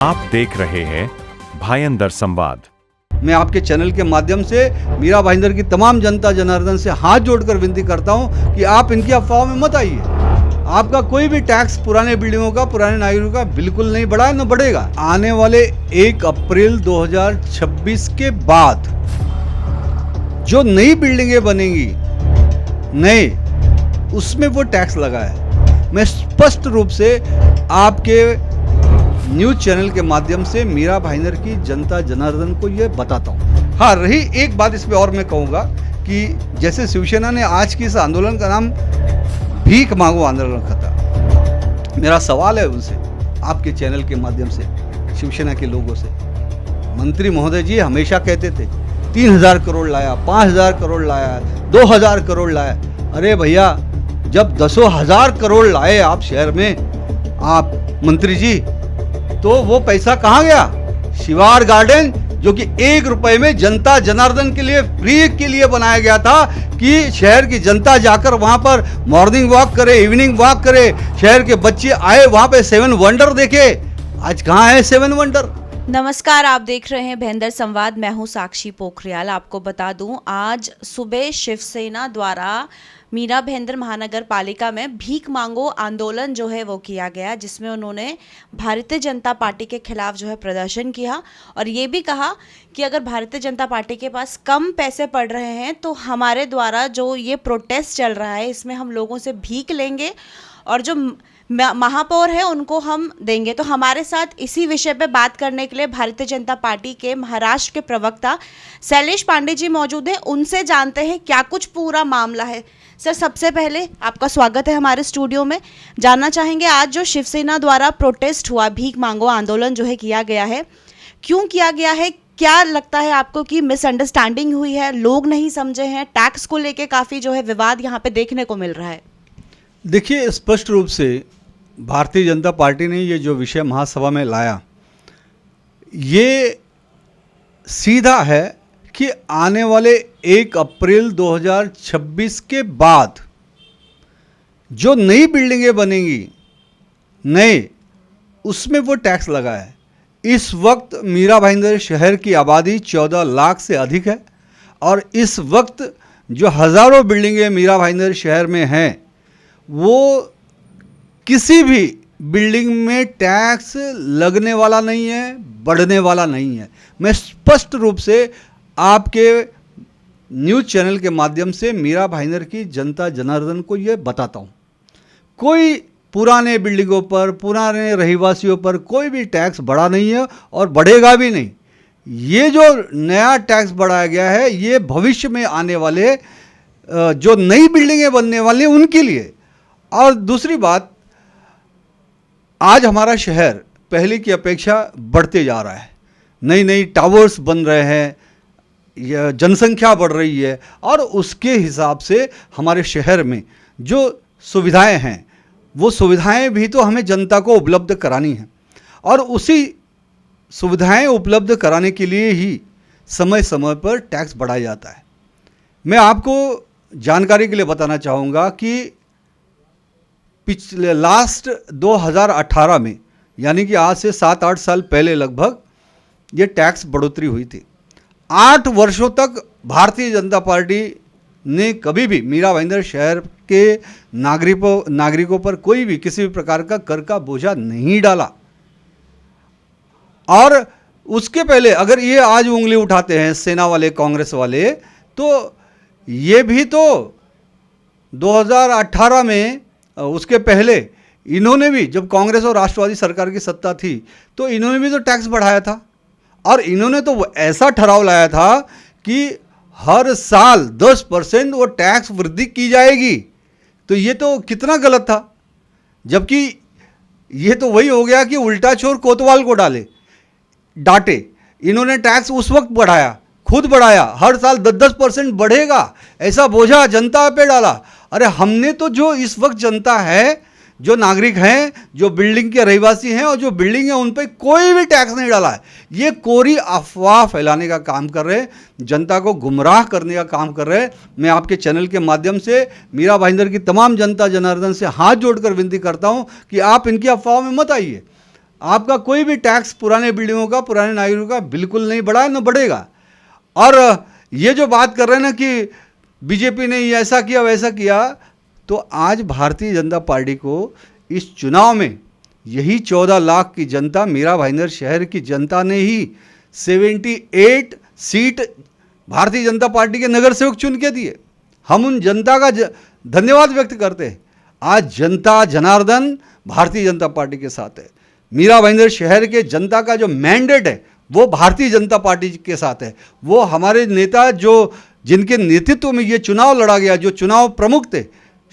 आप देख रहे हैं भाईंदर संवाद। मैं आपके चैनल के माध्यम से मीरा भाईंदर की तमाम जनता जनार्दन से हाथ जोड़कर विनती करता हूं कि आप इनकी अफवाहों में मत आइए। आपका कोई भी टैक्स पुराने बिल्डिंगों का, पुराने नागरिकों का बिल्कुल नहीं बढ़ा, न बढ़ेगा। आने वाले 1 अप्रैल 2026 के बाद जो नई बिल्डिंगें बनेंगी, नए, उसमें वो टैक्स लगा है। मैं स्पष्ट रूप से आपके न्यूज चैनल के माध्यम से मीरा भाईंदर की जनता जनार्दन को ये बताता हूँ। हाँ, रही एक बात इस पे और मैं कहूँगा कि जैसे शिवसेना ने आज की इस आंदोलन का नाम भीख मांगो आंदोलन रखा था, मेरा सवाल है उनसे, आपके चैनल के माध्यम से, शिवसेना के लोगों से। मंत्री महोदय जी हमेशा कहते थे 3,000 करोड़ लाया, 5,000 करोड़ लाया, 2,000 करोड़ लाया। अरे भैया, जब 10,000 करोड़ लाए आप शहर में, आप मंत्री जी, तो वो पैसा कहाँ गया? शिवार गार्डन, जो कि 1 रुपए में जनता जनार्दन के लिए फ्री के लिए बनाया गया था कि शहर की जनता जाकर वहां पर मॉर्निंग वॉक करे, इवनिंग वॉक करे, शहर के बच्चे आए वहां पे 7 वंडर देखे। आज कहाँ है 7 वंडर? नमस्कार, आप देख रहे हैं भाईंदर संवाद। मैं हूं साक्षी पोखरियाल। आपको बता दूं, आज सुबह शिवसेना द्वारा मीरा भाईंदर महानगर पालिका में भीख मांगो आंदोलन जो है वो किया गया, जिसमें उन्होंने भारतीय जनता पार्टी के खिलाफ जो है प्रदर्शन किया और ये भी कहा कि अगर भारतीय जनता पार्टी के पास कम पैसे पड़ रहे हैं तो हमारे द्वारा जो ये प्रोटेस्ट चल रहा है इसमें हम लोगों से भीख लेंगे और जो महापौर है उनको हम देंगे। तो हमारे साथ इसी विषय पे बात करने के लिए भारतीय जनता पार्टी के महाराष्ट्र के प्रवक्ता शैलेश पांडे जी मौजूद हैं। उनसे जानते हैं क्या कुछ पूरा मामला है। सर, सबसे पहले आपका स्वागत है हमारे स्टूडियो में। जानना चाहेंगे, आज जो शिवसेना द्वारा प्रोटेस्ट हुआ, भीख मांगो आंदोलन जो है किया गया है, क्यों किया गया है? क्या लगता है आपको कि मिसअंडरस्टैंडिंग हुई है, लोग नहीं समझे हैं, टैक्स को लेके काफ़ी जो है विवाद यहाँ पे देखने को मिल रहा है? देखिए, स्पष्ट रूप से भारतीय जनता पार्टी ने ये जो विषय महासभा में लाया, ये सीधा है कि आने वाले 1 अप्रैल 2026 के बाद जो नई बिल्डिंगें बनेंगी, नए, उसमें वो टैक्स लगा है। इस वक्त मीरा भाईंदर शहर की आबादी 14 लाख से अधिक है और इस वक्त जो हज़ारों बिल्डिंगें मीरा भाईंदर शहर में हैं, वो किसी भी बिल्डिंग में टैक्स लगने वाला नहीं है, बढ़ने वाला नहीं है। मैं स्पष्ट रूप से आपके न्यूज़ चैनल के माध्यम से मीरा भाईंदर की जनता जनार्दन को ये बताता हूँ, कोई पुराने बिल्डिंगों पर, पुराने रहिवासियों पर कोई भी टैक्स बढ़ा नहीं है और बढ़ेगा भी नहीं। ये जो नया टैक्स बढ़ाया गया है, ये भविष्य में आने वाले जो नई बिल्डिंगें बनने वाली हैं उनके लिए। और दूसरी बात, आज हमारा शहर पहले की अपेक्षा बढ़ते जा रहा है। नई नई टावर्स बन रहे हैं, जनसंख्या बढ़ रही है और उसके हिसाब से हमारे शहर में जो सुविधाएं हैं, वो सुविधाएं भी तो हमें जनता को उपलब्ध करानी है और उसी सुविधाएं उपलब्ध कराने के लिए ही समय समय पर टैक्स बढ़ाया जाता है। मैं आपको जानकारी के लिए बताना चाहूँगा कि पिछले लास्ट 2018 में, यानी कि आज से 7-8 साल पहले लगभग, ये टैक्स बढ़ोतरी हुई थी। 8 वर्षों तक भारतीय जनता पार्टी ने कभी भी मीरा भाईंदर शहर के नागरिकों पर कोई भी किसी भी प्रकार का कर का बोझा नहीं डाला। और उसके पहले अगर ये आज उंगली उठाते हैं सेना वाले, कांग्रेस वाले, तो ये भी तो 2018 में, उसके पहले इन्होंने भी, जब कांग्रेस और राष्ट्रवादी सरकार की सत्ता थी, तो इन्होंने भी तो टैक्स बढ़ाया था और इन्होंने तो ऐसा ठहराव लाया था कि हर साल 10% वो टैक्स वृद्धि की जाएगी। तो ये तो कितना गलत था। जबकि ये तो वही हो गया कि उल्टा चोर कोतवाल को डांटे। इन्होंने टैक्स उस वक्त बढ़ाया, खुद बढ़ाया, हर साल 10% बढ़ेगा, ऐसा बोझा जनता पे डाला। अरे हमने तो जो इस वक्त जनता है, जो नागरिक हैं, जो बिल्डिंग के रहवासी हैं और जो बिल्डिंग है, उन पर कोई भी टैक्स नहीं डाला है। ये कोरी अफवाह फैलाने का काम कर रहे हैं, जनता को गुमराह करने का काम कर रहे हैं। मैं आपके चैनल के माध्यम से मीरा भाईंदर की तमाम जनता जनार्दन से हाथ जोड़कर विनती करता हूं कि आप इनकी अफवाहों में मत आइए। आपका कोई भी टैक्स पुराने बिल्डिंगों का, पुराने नागरिकों का बिल्कुल नहीं बढ़ा, न बढ़ेगा। और ये जो बात कर रहे हैं ना कि बीजेपी ने ये ऐसा किया वैसा किया, तो आज भारतीय जनता पार्टी को इस चुनाव में यही 14 लाख की जनता, मीरा भाईंदर शहर की जनता ने ही 78 सीट भारतीय जनता पार्टी के नगर सेवक चुन के दिए। हम उन जनता का धन्यवाद व्यक्त करते हैं। आज जनता जनार्दन भारतीय जनता पार्टी के साथ है। मीरा भाईंदर शहर के जनता का जो मैंडेट है वो भारतीय जनता पार्टी के साथ है। वो हमारे नेता जो जिनके नेतृत्व में ये चुनाव लड़ा गया, जो चुनाव प्रमुख थे,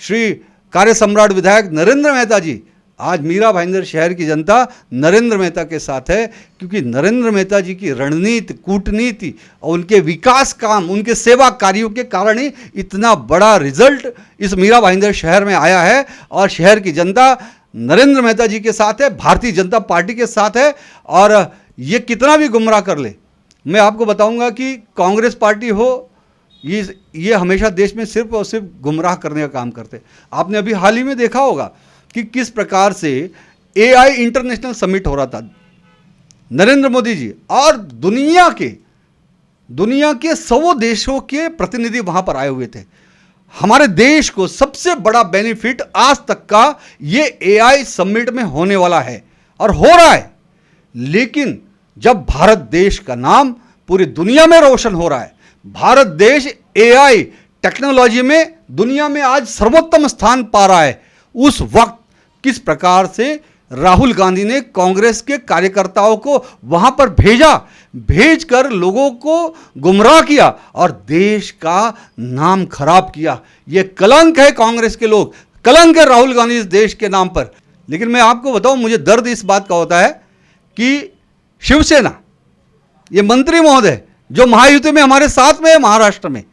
श्री कार्य सम्राट विधायक नरेंद्र मेहता जी, आज मीरा भाईंदर शहर की जनता नरेंद्र मेहता के साथ है, क्योंकि नरेंद्र मेहता जी की रणनीति, कूटनीति और उनके विकास काम, उनके सेवा कार्यों के कारण ही इतना बड़ा रिजल्ट इस मीरा भाईंदर शहर में आया है। और शहर की जनता नरेंद्र मेहता जी के साथ है, भारतीय जनता पार्टी के साथ है। और ये कितना भी गुमराह कर ले, मैं आपको बताऊंगा कि कांग्रेस पार्टी हो, ये हमेशा देश में सिर्फ और सिर्फ गुमराह करने का काम करते। आपने अभी हाल ही में देखा होगा कि किस प्रकार से AI इंटरनेशनल समिट हो रहा था। नरेंद्र मोदी जी और दुनिया के 100 देशों के प्रतिनिधि वहां पर आए हुए थे। हमारे देश को सबसे बड़ा बेनिफिट आज तक का ये AI समिट में होने वाला है और हो रहा है। लेकिन जब भारत देश का नाम पूरी दुनिया में रोशन हो रहा है, भारत देश AI टेक्नोलॉजी में दुनिया में आज सर्वोत्तम स्थान पा रहा है, उस वक्त किस प्रकार से राहुल गांधी ने कांग्रेस के कार्यकर्ताओं को वहां पर भेजकर लोगों को गुमराह किया और देश का नाम खराब किया। यह कलंक है कांग्रेस के लोग, कलंक है राहुल गांधी इस देश के नाम पर। लेकिन मैं आपको बताऊं, मुझे दर्द इस बात का होता है कि शिवसेना, ये मंत्री महोदय जो महायुति में हमारे साथ में है महाराष्ट्र में,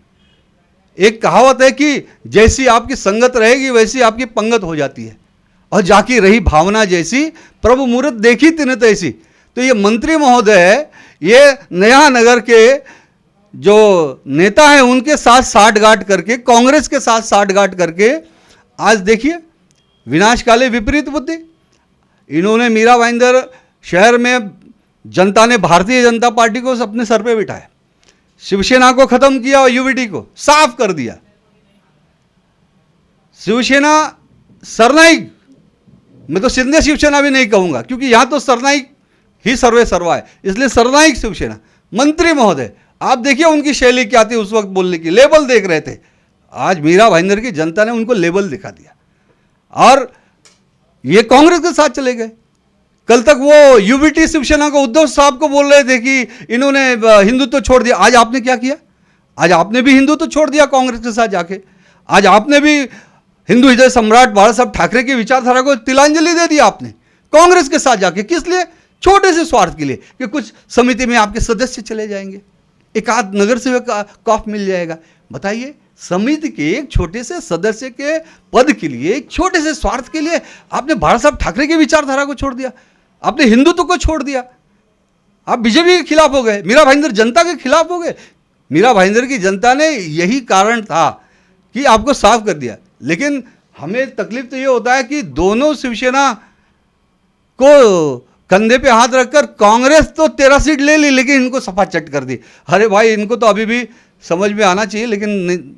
एक कहावत है कि जैसी आपकी संगत रहेगी वैसी आपकी पंगत हो जाती है, और जाकी रही भावना जैसी प्रभु मूरत देखी तिन तैसी। तो ये मंत्री महोदय, ये नया नगर के जो नेता हैं उनके साथ साठगांठ करके, कांग्रेस के साथ साठगांठ करके, आज देखिए विनाशकाले विपरीत बुद्धि। इन्होंने मीरा भाईंदर शहर में जनता ने भारतीय जनता पार्टी को अपने सर पे बिठाया, शिवसेना को खत्म किया और यूबीटी को साफ कर दिया। शिवसेना सरनाईक, मैं तो सिंधे शिवसेना भी नहीं कहूंगा, क्योंकि यहां तो सरनाईक ही सर्वे सर्वा है, इसलिए सरनाईक शिवसेना। मंत्री महोदय, आप देखिए उनकी शैली क्या थी उस वक्त बोलने की, लेबल देख रहे थे। आज मीरा भाईंदर की जनता ने उनको लेबल दिखा दिया और ये कांग्रेस के साथ चले गए। कल तक वो यूबीटी शिवसेना को उद्धव साहब को बोल रहे थे कि इन्होंने हिंदुत्व छोड़ दिया। आज आपने क्या किया? आज आपने भी हिंदुत्व छोड़ दिया कांग्रेस के साथ जाके। आज आपने भी हिंदू हृदय सम्राट बाला साहब ठाकरे की विचारधारा को तिलांजलि दे दी आपने कांग्रेस के साथ जाके। किस लिए? छोटे से स्वार्थ के लिए कि कुछ समिति में आपके सदस्य चले जाएंगे, एक आध नगर सेवक का कॉफ मिल जाएगा। बताइए, समिति के एक छोटे से सदस्य के पद के लिए, एक छोटे से स्वार्थ के लिए आपने बाला साहब ठाकरे की विचारधारा को छोड़ दिया, आपने हिंदुत्व को छोड़ दिया, आप बीजेपी के खिलाफ हो गए, मीरा भाईंदर जनता के खिलाफ हो गए। मीरा भाईंदर की जनता ने यही कारण था कि आपको साफ कर दिया। लेकिन हमें तकलीफ तो ये होता है कि दोनों शिवसेना को कंधे पे हाथ रखकर कांग्रेस तो 13 सीट ले ली, लेकिन इनको सफा चट कर दी। अरे भाई, इनको तो अभी भी समझ में आना चाहिए। लेकिन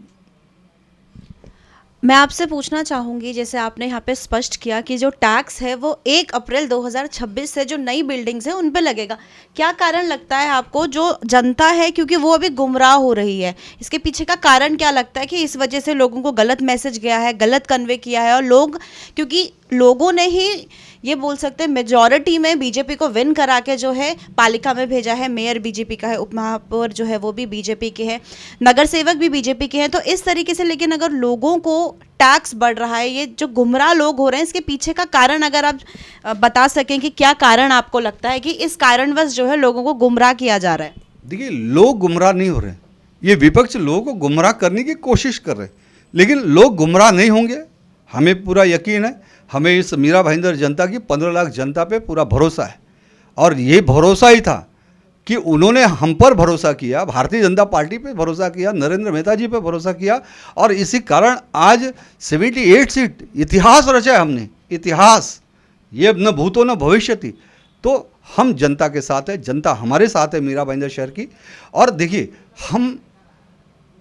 मैं आपसे पूछना चाहूँगी, जैसे आपने यहाँ पे स्पष्ट किया कि जो टैक्स है वो 1 अप्रैल 2026 से जो नई बिल्डिंग्स है उन पे लगेगा। क्या कारण लगता है आपको, जो जनता है क्योंकि वो अभी गुमराह हो रही है, इसके पीछे का कारण क्या लगता है कि इस वजह से लोगों को गलत मैसेज गया है, गलत कन्वे किया है, और लोग, क्योंकि लोगों ने ही ये बोल सकते हैं मेजॉरिटी में बीजेपी को विन करा के जो है पालिका में भेजा है, मेयर बीजेपी का है, उप महापौर जो है वो भी बीजेपी के हैं, नगर सेवक भी बीजेपी के हैं। तो इस तरीके से, लेकिन अगर लोगों को टैक्स बढ़ रहा है, ये जो गुमराह लोग हो रहे हैं, इसके पीछे का कारण अगर आप बता सकें कि क्या कारण आपको लगता है कि इस कारणवश जो है लोगों को गुमराह किया जा रहा है? देखिए, लोग गुमराह नहीं हो रहे, ये विपक्ष लोगों को गुमराह करने की कोशिश कर रहे हैं, लेकिन लोग गुमराह नहीं होंगे, हमें पूरा यकीन है। हमें इस मीरा भाईंदर जनता की 15 लाख जनता पे पूरा भरोसा है, और ये भरोसा ही था कि उन्होंने हम पर भरोसा किया, भारतीय जनता पार्टी पे भरोसा किया, नरेंद्र मेहता जी पे भरोसा किया, और इसी कारण आज 78 सीट, इतिहास रचा है हमने, इतिहास, ये न भूतो न भविष्यति। तो हम जनता के साथ है, जनता हमारे साथ है मीरा भाईंदर शहर की। और देखिए, हम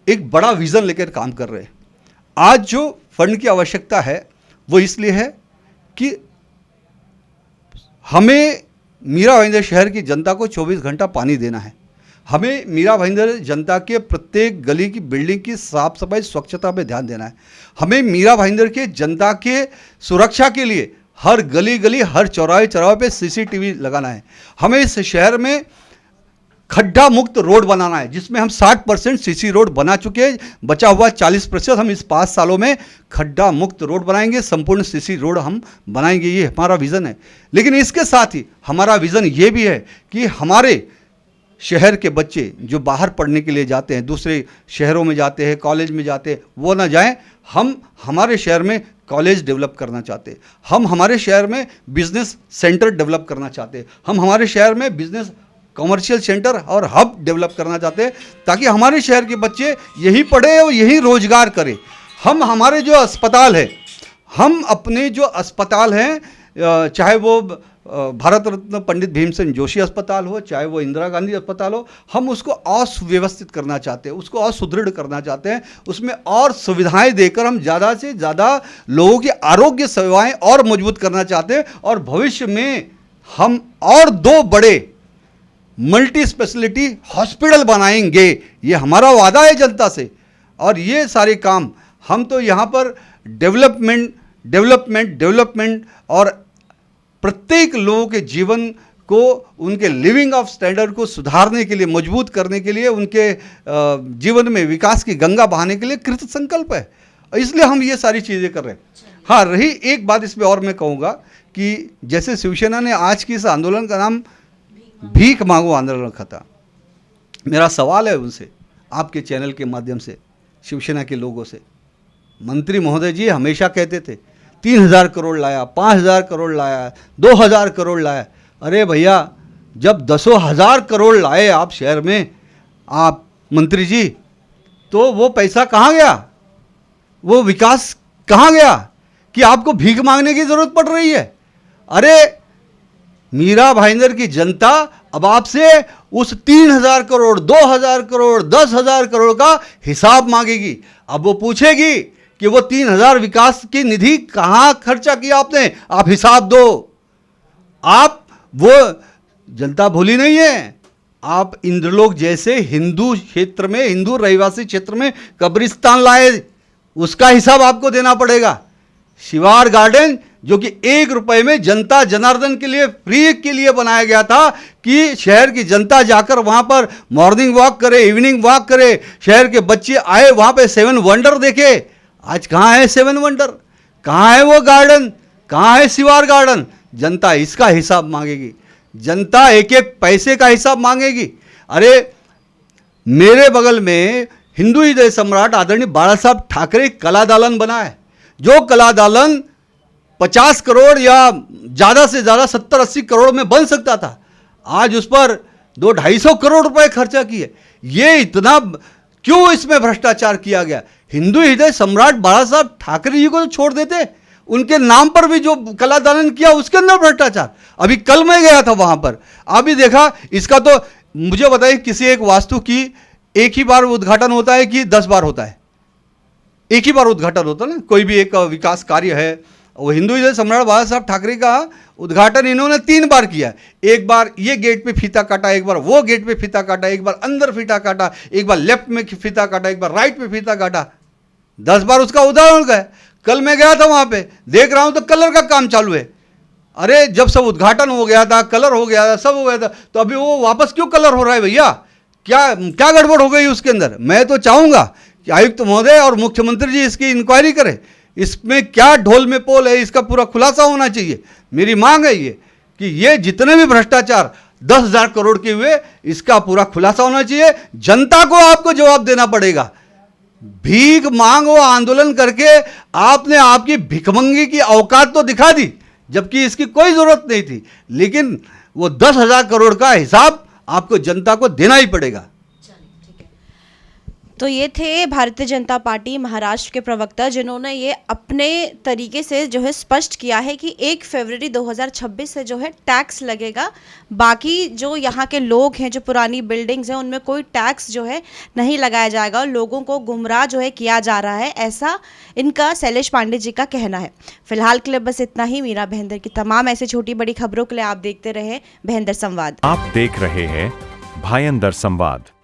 एक बड़ा विज़न लेकर काम कर रहे हैं। आज जो फंड की आवश्यकता है वो इसलिए है कि हमें मीरा भाईंदर शहर की जनता को 24 घंटा पानी देना है। हमें मीरा भाईंदर जनता के प्रत्येक गली की बिल्डिंग की साफ सफाई स्वच्छता पे ध्यान देना है। हमें मीरा भाईंदर के जनता के सुरक्षा के लिए हर गली गली, हर चौराहे चौराहे पे CCTV लगाना है। हमें इस शहर में खड्डा मुक्त रोड बनाना है, जिसमें हम 60% CC रोड बना चुके हैं। बचा हुआ 40% हम इस 5 सालों में खड्डा मुक्त रोड बनाएंगे, संपूर्ण CC रोड हम बनाएंगे। ये हमारा विज़न है। लेकिन इसके साथ ही हमारा विज़न ये भी है कि हमारे शहर के बच्चे जो बाहर पढ़ने के लिए जाते हैं, दूसरे शहरों में जाते हैं, कॉलेज में जाते हैं, वो ना जाएं। हम हमारे शहर में कॉलेज डेवलप करना चाहते हैं। हम हमारे शहर में बिजनेस सेंटर डेवलप करना चाहते हैं। हम हमारे शहर में बिजनेस कमर्शियल सेंटर और हब डेवलप करना चाहते हैं, ताकि हमारे शहर के बच्चे यहीं पढ़े और यहीं रोजगार करें। हम हमारे जो अस्पताल है, हम अपने जो अस्पताल हैं, चाहे वो भारत रत्न पंडित भीमसेन जोशी अस्पताल हो, चाहे वो इंदिरा गांधी अस्पताल हो, हम उसको और सुव्यवस्थित करना चाहते हैं, उसको और सुदृढ़ करना चाहते हैं। उसमें और सुविधाएं देकर हम ज़्यादा से ज़्यादा लोगों की आरोग्य सेवाएं और मजबूत करना चाहते हैं। और भविष्य में हम और 2 बड़े मल्टी स्पेशलिटी हॉस्पिटल बनाएंगे। ये हमारा वादा है जनता से। और ये सारे काम हम तो यहाँ पर डेवलपमेंट और प्रत्येक लोगों के जीवन को, उनके लिविंग ऑफ स्टैंडर्ड को सुधारने के लिए, मजबूत करने के लिए, उनके जीवन में विकास की गंगा बहाने के लिए कृत संकल्प है। इसलिए हम ये सारी चीज़ें कर रहे हैं। हाँ, रही एक बात इसमें और मैं कहूँगा कि जैसे शिवसेना ने आज की इस आंदोलन का नाम भीख मांगो आंदोलन रखा था। मेरा सवाल है उनसे, आपके चैनल के माध्यम से, शिवसेना के लोगों से, मंत्री महोदय जी हमेशा कहते थे 3000 करोड़ लाया, 5000 करोड़ लाया, 2000 करोड़ लाया। अरे भैया, जब 10,000 करोड़ लाए आप शहर में, आप मंत्री जी, तो वो पैसा कहाँ गया? वो विकास कहाँ गया कि आपको भीख मांगने की जरूरत पड़ रही है? अरे मीरा भाईंदर की जनता अब आपसे उस 3000 करोड़, 2000 करोड़, 10,000 करोड़ का हिसाब मांगेगी। अब वो पूछेगी कि वो 3000 विकास की निधि कहाँ खर्चा किया आपने, आप हिसाब दो। आप वो जनता भूली नहीं है। आप इंद्रलोक जैसे हिंदू क्षेत्र में, हिंदू रहिवासी क्षेत्र में कब्रिस्तान लाए, उसका हिसाब आपको देना पड़ेगा। शिवार गार्डन जो कि 1 रुपए में जनता जनार्दन के लिए, फ्री के लिए बनाया गया था कि शहर की जनता जाकर वहां पर मॉर्निंग वॉक करे, इवनिंग वॉक करे, शहर के बच्चे आए वहां पे 7 वंडर देखे। आज कहाँ है 7 वंडर? कहाँ है वो गार्डन? कहाँ है शिवार गार्डन? जनता इसका हिसाब मांगेगी। जनता एक एक पैसे का हिसाब मांगेगी। अरे मेरे बगल में हिंदू हृदय सम्राट आदरणीय बाला साहब ठाकरे कला दालन बना है, जो कला दालन 50 करोड़ या ज़्यादा से ज़्यादा 70-80 करोड़ में बन सकता था। आज उस पर 200-250 करोड़ रुपए खर्चा किए। ये इतना क्यों इसमें भ्रष्टाचार किया गया? हिंदू हृदय सम्राट बाला साहब ठाकरे जी को तो छोड़ देते, उनके नाम पर भी जो कला दालन किया उसके अंदर भ्रष्टाचार। अभी कल मैं गया था वहां पर, अभी देखा इसका। तो मुझे बताइए, किसी एक वास्तु की एक ही बार उद्घाटन होता है कि 10 बार होता है? एक ही बार उद्घाटन होता है ना। कोई भी एक विकास कार्य है, वो हिंदू हृदय सम्राट बाला साहब ठाकरे का उद्घाटन इन्होंने 3 बार किया। एक बार ये गेट पे फीता काटा, एक बार वो गेट पे फीता काटा, एक बार अंदर फीता काटा, एक बार लेफ्ट में फीता काटा, एक बार राइट पे फीता काटा। 10 बार उसका उदाहरण गया। कल मैं गया था वहां पे, देख रहा हूं तो कलर का काम चालू है। अरे जब सब उद्घाटन हो गया था, कलर हो गया था, सब हो गया था, तो अभी वो वापस क्यों कलर हो रहा है भैया? क्या गड़बड़ हो गई उसके अंदर? मैं तो चाहूंगा कि आयुक्त महोदय और मुख्यमंत्री जी इसकी इंक्वायरी करें। इसमें क्या ढोल में पोल है, इसका पूरा खुलासा होना चाहिए। मेरी मांग है ये कि ये जितने भी भ्रष्टाचार 10,000 करोड़ के हुए, इसका पूरा खुलासा होना चाहिए। जनता को आपको जवाब देना पड़ेगा। भीख मांगो आंदोलन करके आपने आपकी भिखमंगी की औकात तो दिखा दी, जबकि इसकी कोई जरूरत नहीं थी। लेकिन वो 10,000 करोड़ का हिसाब आपको जनता को देना ही पड़ेगा। तो ये थे भारतीय जनता पार्टी महाराष्ट्र के प्रवक्ता, जिन्होंने ये अपने तरीके से जो है स्पष्ट किया है कि 1 फरवरी 2026 से जो है टैक्स लगेगा। बाकी जो यहाँ के लोग हैं, जो पुरानी बिल्डिंग्स हैं, उनमें कोई टैक्स जो है नहीं लगाया जाएगा और लोगों को गुमराह जो है किया जा रहा है, ऐसा इनका शैलेश पांडे जी का कहना है। फिलहाल के लिए बस इतना ही। मीरा भाईंदर की तमाम ऐसी छोटी बड़ी खबरों के लिए आप देखते रहे भाईंदर संवाद। आप देख रहे हैं भाईंदर संवाद।